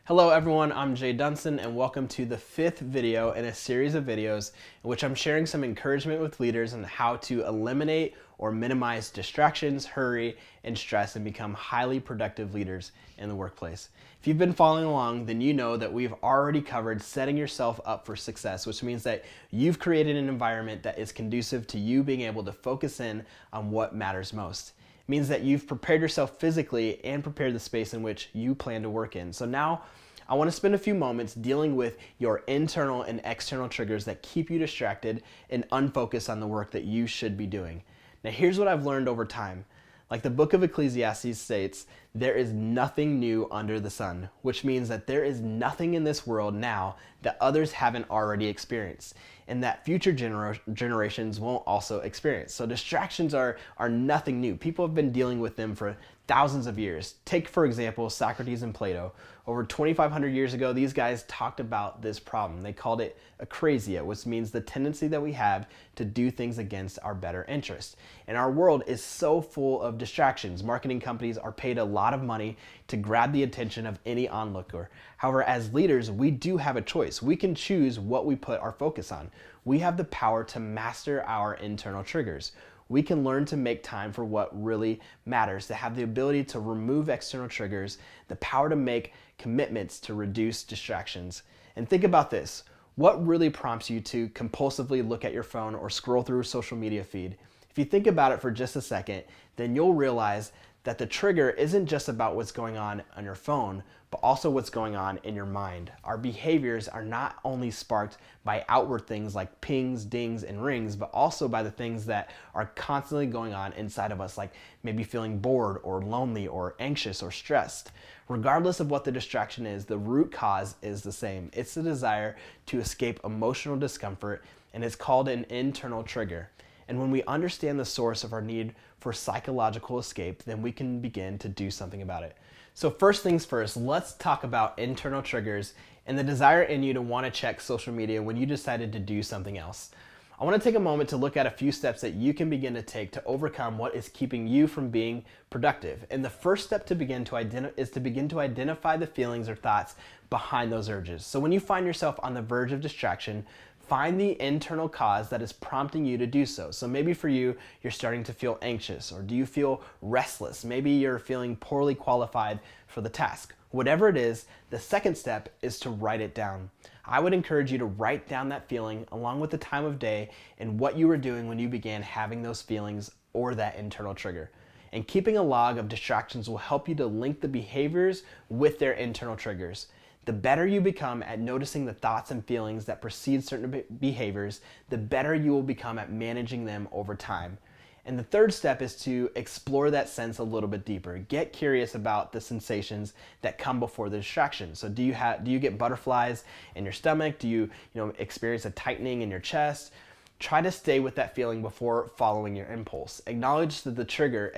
Hello everyone, I'm Jay Dunson and welcome to the fifth video in a series of videos in which I'm sharing some encouragement with leaders on how to eliminate or minimize distractions, hurry, and stress and become highly productive leaders in the workplace. If you've been following along, then you know that we've already covered setting yourself up for success, which means that you've created an environment that is conducive to you being able to focus in on what matters most. Means that you've prepared yourself physically and prepared the space in which you plan to work in. So now I want to spend a few moments dealing with your internal and external triggers that keep you distracted and unfocused on the work that you should be doing. Now here's what I've learned over time. Like the book of Ecclesiastes states, there is nothing new under the sun, which means that there is nothing in this world now that others haven't already experienced and that future generations won't also experience. So distractions are nothing new. People have been dealing with them for thousands of years. Take, for example, Socrates and Plato. Over 2,500 years ago, these guys talked about this problem. They called it akrasia, which means the tendency that we have to do things against our better interest. And our world is so full of distractions. Marketing companies are paid a lot of money to grab the attention of any onlooker. However, as leaders, we do have a choice. We can choose what we put our focus on. We have the power to master our internal triggers. We can learn to make time for what really matters, to have the ability to remove external triggers, the power to make commitments to reduce distractions. And think about this. What really prompts you to compulsively look at your phone or scroll through a social media feed? If you think about it for just a second, then you'll realize that the trigger isn't just about what's going on your phone, but also what's going on in your mind. Our behaviors are not only sparked by outward things like pings, dings, and rings, but also by the things that are constantly going on inside of us, like maybe feeling bored or lonely or anxious or stressed. Regardless of what the distraction is, the root cause is the same. It's the desire to escape emotional discomfort, and it's called an internal trigger. And when we understand the source of our need for psychological escape, then we can begin to do something about it. So first things first, let's talk about internal triggers and the desire in you to want to check social media when you decided to do something else. I want to take a moment to look at a few steps that you can begin to take to overcome what is keeping you from being productive. And the first step to begin to identify the feelings or thoughts behind those urges. So when you find yourself on the verge of distraction, find the internal cause that is prompting you to do so. So maybe for you, you're starting to feel anxious, or do you feel restless? Maybe you're feeling poorly qualified for the task. Whatever it is, the second step is to write it down. I would encourage you to write down that feeling along with the time of day and what you were doing when you began having those feelings or that internal trigger. And keeping a log of distractions will help you to link the behaviors with their internal triggers. The better you become at noticing the thoughts and feelings that precede certain behaviors, the better you will become at managing them over time. And the third step is to explore that sense a little bit deeper. Get curious about the sensations that come before the distraction. So do you get butterflies in your stomach? Do you experience a tightening in your chest? Try to stay with that feeling before following your impulse. Acknowledge the trigger,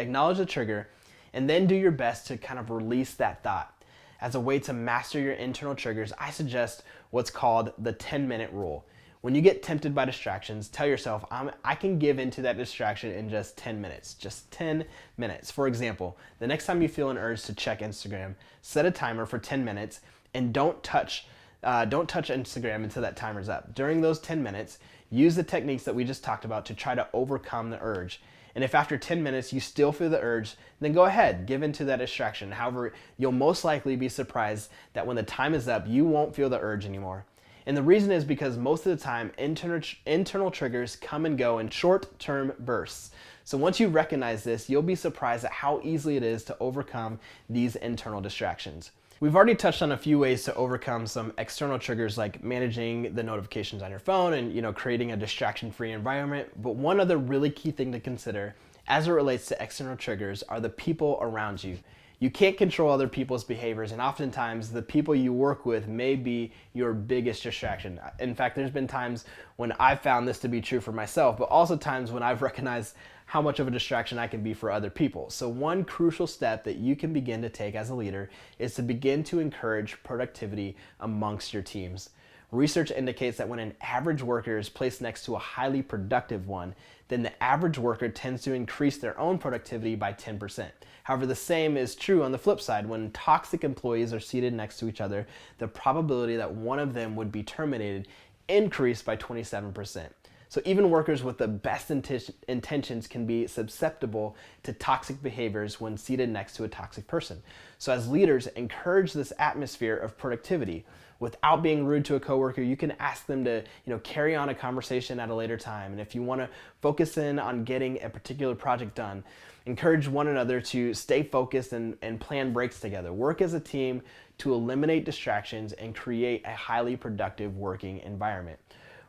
and then do your best to kind of release that thought. As a way to master your internal triggers, I suggest what's called the 10-minute rule. When you get tempted by distractions, tell yourself, I can give into that distraction in just 10 minutes. Just 10 minutes. For example, the next time you feel an urge to check Instagram, set a timer for 10 minutes and don't touch Instagram until that timer's up. During those 10 minutes, use the techniques that we just talked about to try to overcome the urge. And if after 10 minutes you still feel the urge, then go ahead, give in to that distraction. However, you'll most likely be surprised that when the time is up, you won't feel the urge anymore. And the reason is because most of the time, internal triggers come and go in short-term bursts. So once you recognize this, you'll be surprised at how easily it is to overcome these internal distractions. We've already touched on a few ways to overcome some external triggers like managing the notifications on your phone and creating a distraction-free environment. But one other really key thing to consider as it relates to external triggers are the people around you. You can't control other people's behaviors, and oftentimes the people you work with may be your biggest distraction. In fact, there's been times when I've found this to be true for myself, but also times when I've recognized how much of a distraction I can be for other people. So one crucial step that you can begin to take as a leader is to begin to encourage productivity amongst your teams. Research indicates that when an average worker is placed next to a highly productive one, then the average worker tends to increase their own productivity by 10%. However, the same is true on the flip side. When toxic employees are seated next to each other, the probability that one of them would be terminated increased by 27%. So even workers with the best intentions can be susceptible to toxic behaviors when seated next to a toxic person. So as leaders, encourage this atmosphere of productivity. Without being rude to a coworker, you can ask them to, carry on a conversation at a later time. And if you want to focus in on getting a particular project done, encourage one another to stay focused and plan breaks together. Work as a team to eliminate distractions and create a highly productive working environment.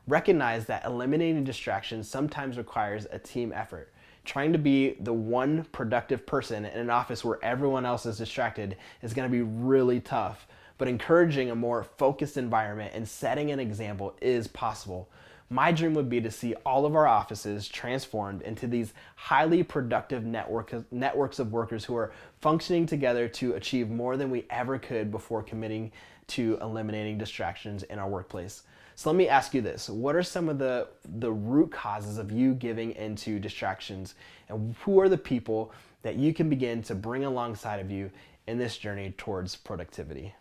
Recognize that eliminating distractions sometimes requires a team effort. Trying to be the one productive person in an office where everyone else is distracted is going to be really tough, but encouraging a more focused environment and setting an example is possible. My dream would be to see all of our offices transformed into these highly productive networks of workers who are functioning together to achieve more than we ever could before committing to eliminating distractions in our workplace. So let me ask you this. What are some of the root causes of you giving into distractions? And who are the people that you can begin to bring alongside of you in this journey towards productivity?